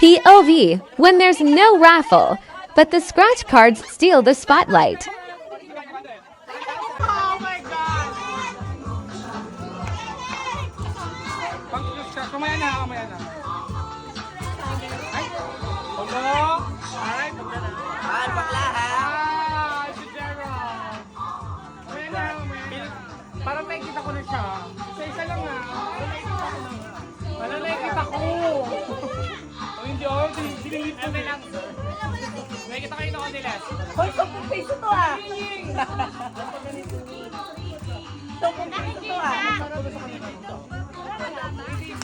POV, when there's no raffle, but the scratch cards steal the spotlight. Oh my God! Kumaya na, kumaya na. Ay! Hello? Ay, pagla na. Ay, bakla ha? Ah, si Gerald. Kumaya na, kumaya na. Parang nakikita ko na siya. Isa-isa lang na. Parang nakikita ko. Oh, hindi oh, sinilip ko na lang. Nakikita kayo na ko nila. Hoy, 10 peso to ah! 10 peso to ah!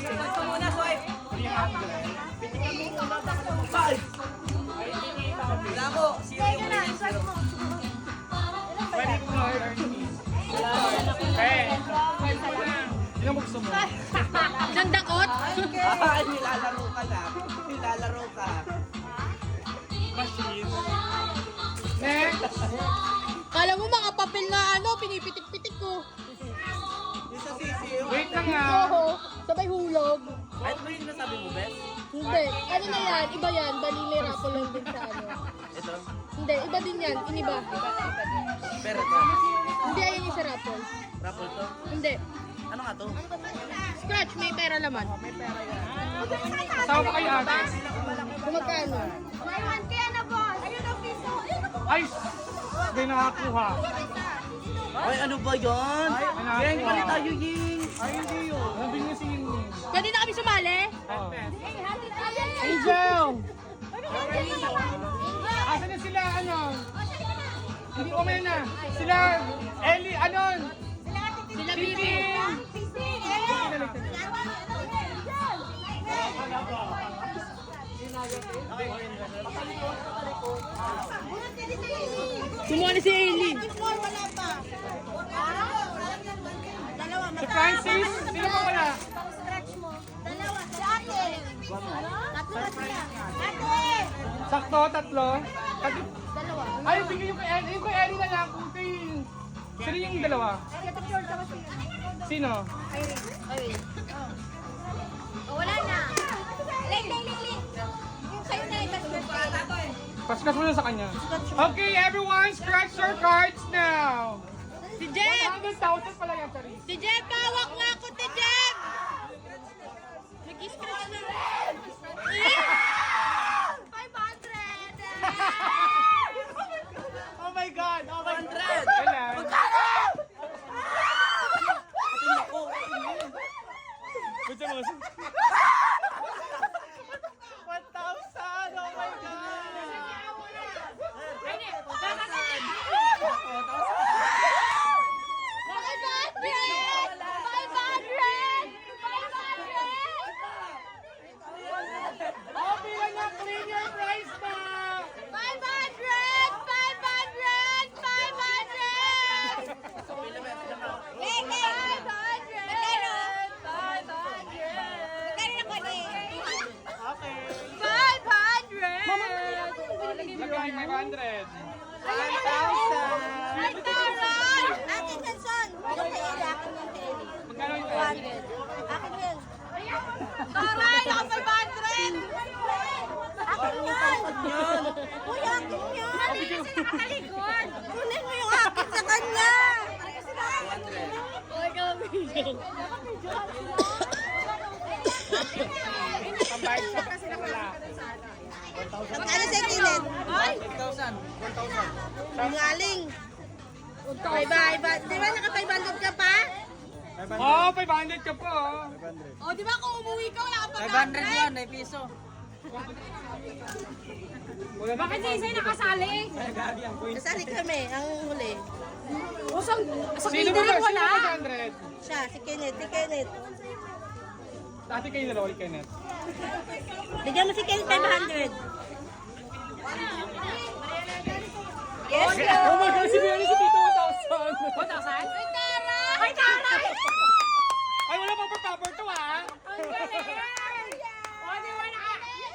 Gusto mo na, Soy? Wala ko, Pwede ko na Sino mo gusto mo? Sandakot? Ay, nilalaro ka na. Nilalaro ka. Machine. Next! Kala mo mga papel na pinipitik-pitik ko. Yung sa sisiyo. Wait lang nga. Oo, sabay hulog. Ay, ito ba yung nasabi mo, Bes? Hindi, ano na yan, iba yan, balili rapo lang din sa ano. Ito? Hindi, iba din yan, iniba. Pero ito. Hindi, ayun yung sa raffle. Raffle to? Hindi. Ano nga to? Scratch, may pera laman. Kasama pa kayo ate? Kung magkano? Ay! Hindi nakakuha. Ay, ano ba yan? Ay, Yeng, balik tayo, Yeng. Ay, hindi yun. Nandun niya si Ying. Pwede na kami sumali? Oh. Angel! Asan na sila, ano? Hindi ko may na. Sila, Ellie, ano? Sila Bibi. Kumuha na si Aileen. Si Francis, sino pa wala? Sakto, tatlo. Ay, bigyan yung kay Ellie. Yung kay Ellie na lang. Kung kay... Sino yung dalawa? Sino? Wala na. Ling. Yung sa'yo na yung Paskas mo na sa kanya. Okay, everyone, scratch your cards now. Si Jem! 100,000 pala yan, Charis. Si Jem, pawak nga ako, si Jem! Nag-scratch na. 500! Oh my God! Oh my 100! Kailan? Ba't siya mga 1,000! Oh my God! Oh, bilang na clean your price na! 500! Lagay 500. 5,000! Magkano yung 500! Pambayad siya kasi na wala. Magkano sa kilid? 8,000. 1,000. Ngaling. Di ba naka-500 ka pa? Oh, 500 ka po. O, di ba kung umuwi ka, wala ka pa 500 yan, ay piso. Bakit si Isay nakasali? Kasali kami, ang huli. Usang, sa Sino ba? Sino ba 500? Siya, si Kenneth. Dati kayo dalawa ni Kenneth. Bigyan mo si Kenneth 500. Yes, Oh my God, si Bianca si Tito 1,000. 1,000? Ay, taray! Ay, wala pang pa-cover to ah. Ang galing! O, di ba na?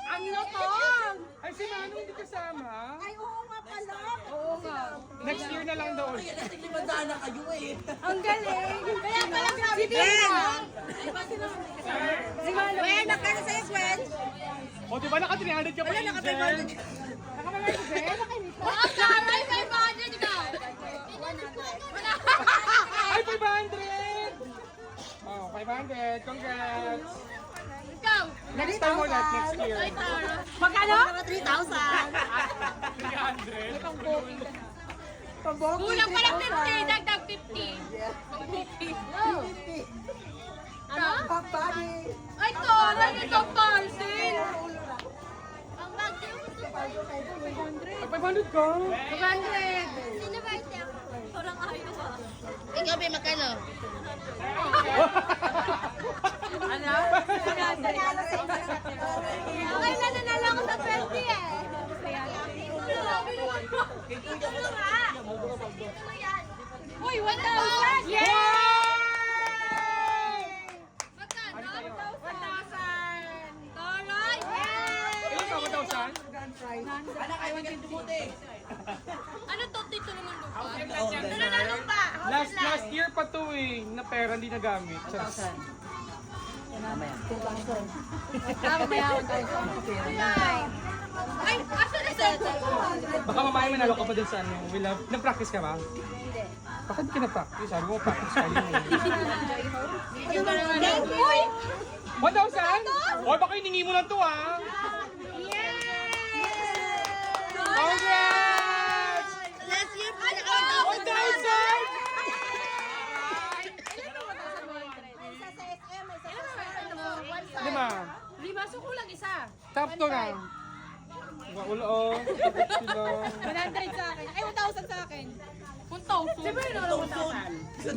Ang lutong! Ay, si Manu hindi kasama. Ay, oo nga Oo nga. Next year na lang daw. Limandaan na kayo eh. Ang galing. Kaya pala sabi ko. Gwen, magkano sa'yo, Gwen? O, di ba naka 300 ka pa, Angel? Ang garay, 500 ka. Ay, 500! Oh, 500. Congrats! Ikaw. Next time ulit, next year. Magkano? 300. Kulang pa ng 50, dagdag 50. Pang 50. Ano? Ay, tara, ito parcel. Ang bag niyo ito. Ay, 500 ka? 200. Sino ba ito? Parang ayaw ah. Ikaw, Be, magkano? Okay na nanalo ako sa 20 eh. Ito na nga. Uy, 1,000! Yay! Magkano? 1,000! Taray! Ilan ka, 1,000? Anak, ayaw ka tumuti. Ano to? Dito naman lupa? Nanalo pa! Last year pa to eh, na pera hindi nagamit. Ay, asa na sa Baka mamaya manalo ka pa dun sa ano, nag-practice ka ba? Hindi. Bakit ka na-practice? Sabi mo, practice ka yun. Uy! 1,000? O, baka hiningi mo lang to ah. Congrats! Last year pa, 1,000! Lima. Lima, so kulang isa. Top to na. Wala oh. Sila. 100 sa akin. Ay, 1,000 sa akin. 1,000? Siyempre, 1,000.